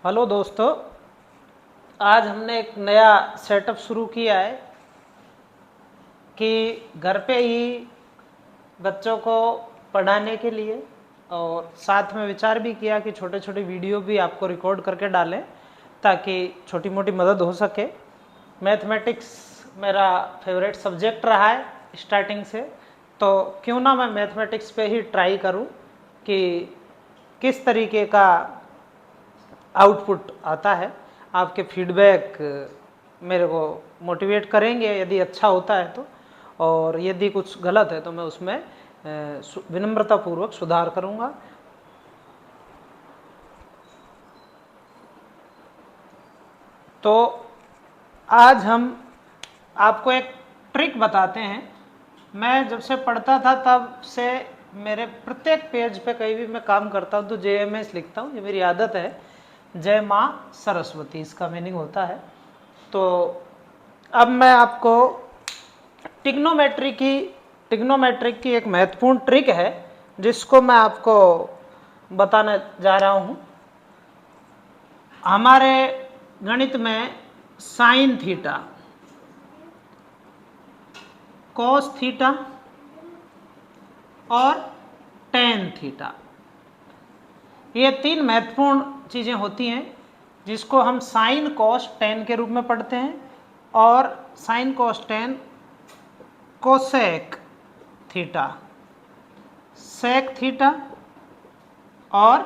Hello दोस्तों, आज हमने एक नया सेटअप शुरू किया है कि घर पे ही बच्चों को पढ़ाने के लिए, और साथ में विचार भी किया कि छोटे छोटे वीडियो भी आपको रिकॉर्ड करके डालें ताकि छोटी मोटी मदद हो सके। मैथमेटिक्स मेरा फेवरेट सब्जेक्ट रहा है स्टार्टिंग से, तो क्यों ना मैं मैथमेटिक्स पे ही ट्राई करूं कि किस तरीके का आउटपुट आता है। आपके फीडबैक मेरे को मोटिवेट करेंगे यदि अच्छा होता है तो, और यदि कुछ गलत है तो मैं उसमें विनम्रतापूर्वक सुधार करूंगा। तो आज हम आपको एक ट्रिक बताते हैं। मैं जब से पढ़ता था तब से मेरे प्रत्येक पेज पे कहीं भी मैं काम करता हूँ तो JMS लिखता हूँ, ये मेरी आदत है। जय माँ सरस्वती इसका मीनिंग होता है। तो अब मैं आपको टिग्नोमेट्रिक की एक महत्वपूर्ण ट्रिक है जिसको मैं आपको बताने जा रहा हूँ। हमारे गणित में साइन थीटा, कॉस थीटा और टेन थीटा, ये तीन महत्वपूर्ण चीज़ें होती हैं जिसको हम साइन कॉस टेन के रूप में पढ़ते हैं, और sine cos tan cosec theta, sec theta और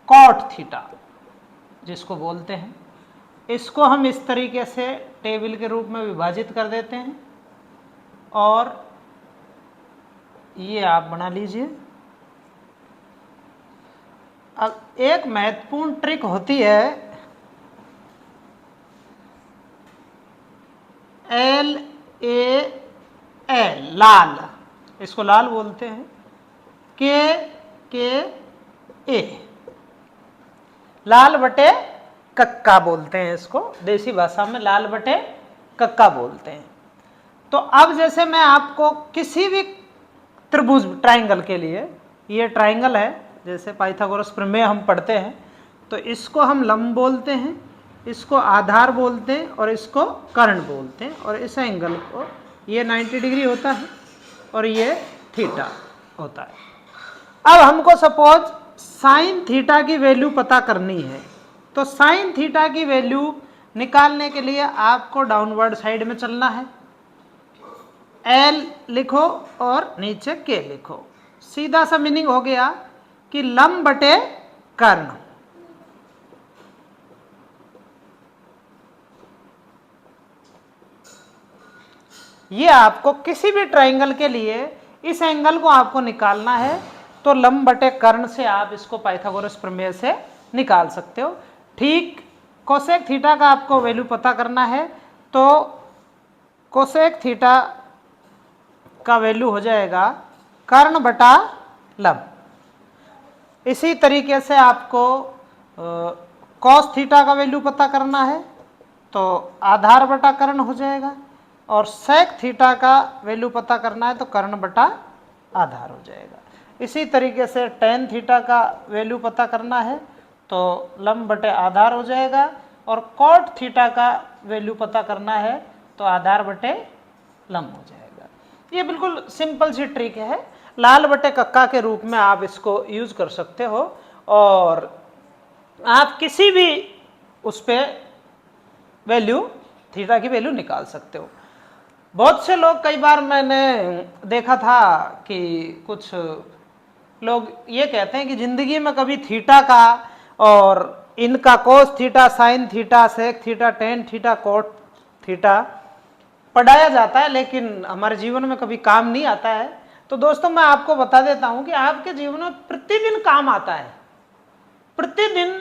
कॉट थीटा जिसको बोलते हैं। इसको हम इस तरीके से टेबल के रूप में विभाजित कर देते हैं, और ये आप बना लीजिए। अब एक महत्वपूर्ण ट्रिक होती है LAL, लाल, इसको लाल बोलते हैं। KA, लाल बटे कक्का बोलते हैं इसको, देसी भाषा में लाल बटे कक्का बोलते हैं। तो अब जैसे मैं आपको किसी भी त्रिभुज ट्राइंगल के लिए, ये ट्राइंगल है, जैसे पाइथागोरस प्रमेय हम पढ़ते हैं तो इसको हम लंब बोलते हैं, इसको आधार बोलते हैं और इसको कर्ण बोलते हैं, और इस एंगल को ये 90 डिग्री होता है और ये थीटा होता है। अब हमको सपोज साइन थीटा की वैल्यू पता करनी है, तो साइन थीटा की वैल्यू निकालने के लिए आपको डाउनवर्ड साइड में चलना है। L लिखो और नीचे K लिखो, सीधा सा मीनिंग हो गया कि लंब बटे कर्ण। ये आपको किसी भी ट्राइंगल के लिए इस एंगल को आपको निकालना है, तो लंब बटे कर्ण से आप इसको पाइथागोरस प्रमेय से निकाल सकते हो। ठीक कोसेक थीटा का आपको वैल्यू पता करना है, तो कोसेक थीटा का वैल्यू हो जाएगा कर्ण बटा लंब। इसी तरीके से आपको कॉस थीटा का वैल्यू पता करना है, तो आधार बटा कर्ण हो जाएगा, और सेक थीटा का वैल्यू पता करना है तो कर्ण बटा आधार हो जाएगा। इसी तरीके से टेन थीटा का वैल्यू पता करना है तो लंब बटे आधार हो जाएगा, और कॉट थीटा का वैल्यू पता करना है तो आधार बटे लंब हो जाएगा। ये बिल्कुल सिंपल सी ट्रिक है, लाल बटे कक्का के रूप में आप इसको यूज कर सकते हो, और आप किसी भी उस पे वैल्यू थीटा की वैल्यू निकाल सकते हो। बहुत से लोग, कई बार मैंने देखा था कि कुछ लोग ये कहते हैं कि जिंदगी में कभी थीटा का और इनका cos theta, sine theta, sec theta, tan theta, cot theta पढ़ाया जाता है लेकिन हमारे जीवन में कभी काम नहीं आता है। तो दोस्तों, मैं आपको बता देता हूं कि आपके जीवन में प्रतिदिन काम आता है, प्रतिदिन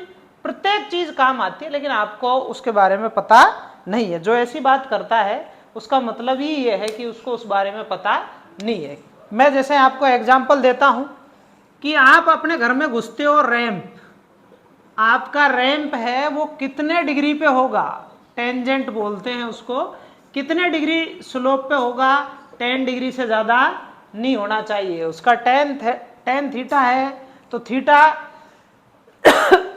प्रत्येक चीज काम आती है, लेकिन आपको उसके बारे में पता नहीं है। जो ऐसी बात करता है उसका मतलब ही ये है कि उसको उस बारे में पता नहीं है। मैं जैसे आपको एग्जांपल देता हूं कि आप अपने घर में घुसते हो, रैंप, आपका रैंप है वो कितने डिग्री पे होगा, टेंजेंट बोलते हैं उसको, कितने डिग्री स्लोप पे होगा, 10 डिग्री से ज्यादा नहीं होना चाहिए। उसका टेन थीटा है तो थीटा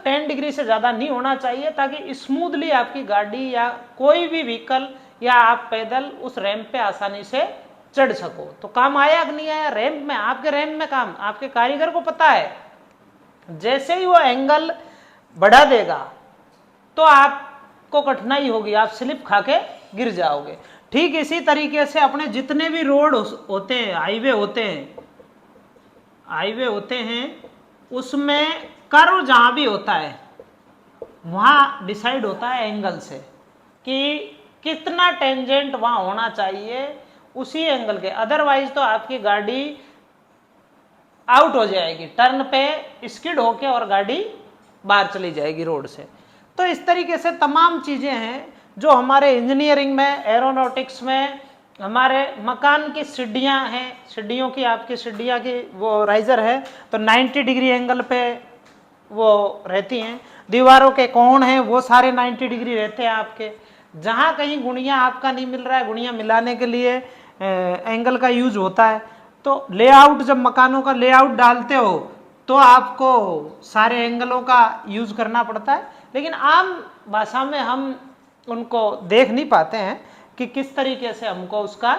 10 डिग्री से ज़्यादा नहीं होना चाहिए, ताकि स्मूथली आपकी गाड़ी या कोई भी व्हीकल या आप पैदल उस रैंप पे आसानी से चढ़ सको। तो काम आया कि नहीं आया रैंप में? आपके रैंप में काम, आपके कारीगर को पता है। जैसे ही वो एंगल बढ़ा देगा तो आपको कठिनाई होगी, आप स्लिप खा के गिर जाओगे। ठीक इसी तरीके से अपने जितने भी रोड होते हैं, हाईवे होते हैं, उसमें कर्व जहां भी होता है वहां डिसाइड होता है एंगल से कि कितना टेंजेंट वहां होना चाहिए उसी एंगल के, अदरवाइज तो आपकी गाड़ी आउट हो जाएगी, टर्न पे स्किड होके और गाड़ी बाहर चली जाएगी रोड से। तो इस तरीके से तमाम चीजें हैं जो हमारे इंजीनियरिंग में, एरोनॉटिक्स में, हमारे मकान की सीढ़ियां हैं, सीढ़ियों की आपकी सीढ़ियां की वो राइजर है तो 90 डिग्री एंगल पे वो रहती हैं, दीवारों के कोण हैं वो सारे 90 डिग्री रहते हैं आपके। जहां कहीं गुणियां आपका नहीं मिल रहा है, गुणियां मिलाने के लिए एंगल का यूज होता है। तो लेआउट, जब मकानों का लेआउट डालते हो तो आपको सारे एंगलों का यूज करना पड़ता है, लेकिन आम भाषा में हम उनको देख नहीं पाते हैं कि किस तरीके से हमको उसका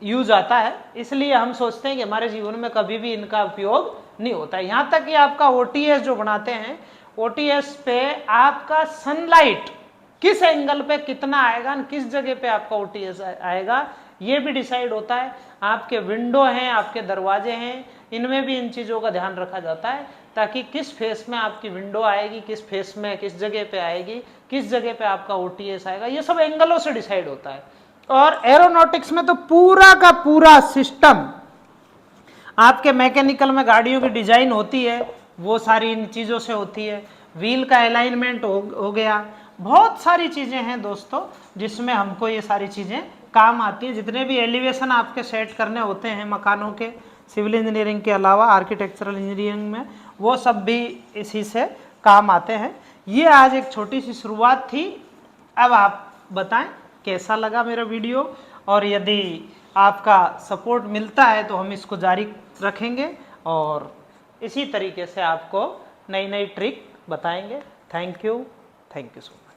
यूज आता है, इसलिए हम सोचते हैं कि हमारे जीवन में कभी भी इनका उपयोग नहीं होता है। यहाँ तक कि आपका ओटीएस जो बनाते हैं, ओटीएस पे आपका सनलाइट किस एंगल पे कितना आएगा, किस जगह पे आपका ओटीएस आएगा, ये भी डिसाइड होता है। आपके विंडो हैं, आपके दरवाजे हैं, इनमें भी इन चीज़ों का ध्यान रखा जाता है ताकि किस फेस में आपकी विंडो आएगी, किस फेस में किस जगह पे आएगी, किस जगह पे आपका ओटीएस आएगा, ये सब एंगलों से डिसाइड होता है। और एरोनॉटिक्स में तो पूरा का पूरा सिस्टम, आपके मैकेनिकल में गाड़ियों की डिजाइन होती है वो सारी इन चीज़ों से होती है, व्हील का अलाइनमेंट हो गया, बहुत सारी चीज़ें हैं दोस्तों जिसमें हमको ये सारी चीज़ें काम आती है। जितने भी एलिवेशन आपके सेट करने होते हैं मकानों के, सिविल इंजीनियरिंग के अलावा आर्किटेक्चरल इंजीनियरिंग में, वो सब भी इसी से काम आते हैं। ये आज एक छोटी सी शुरुआत थी। अब आप बताएं कैसा लगा मेरा वीडियो, और यदि आपका सपोर्ट मिलता है तो हम इसको जारी रखेंगे और इसी तरीके से आपको नई नई ट्रिक बताएंगे। Thank you so much.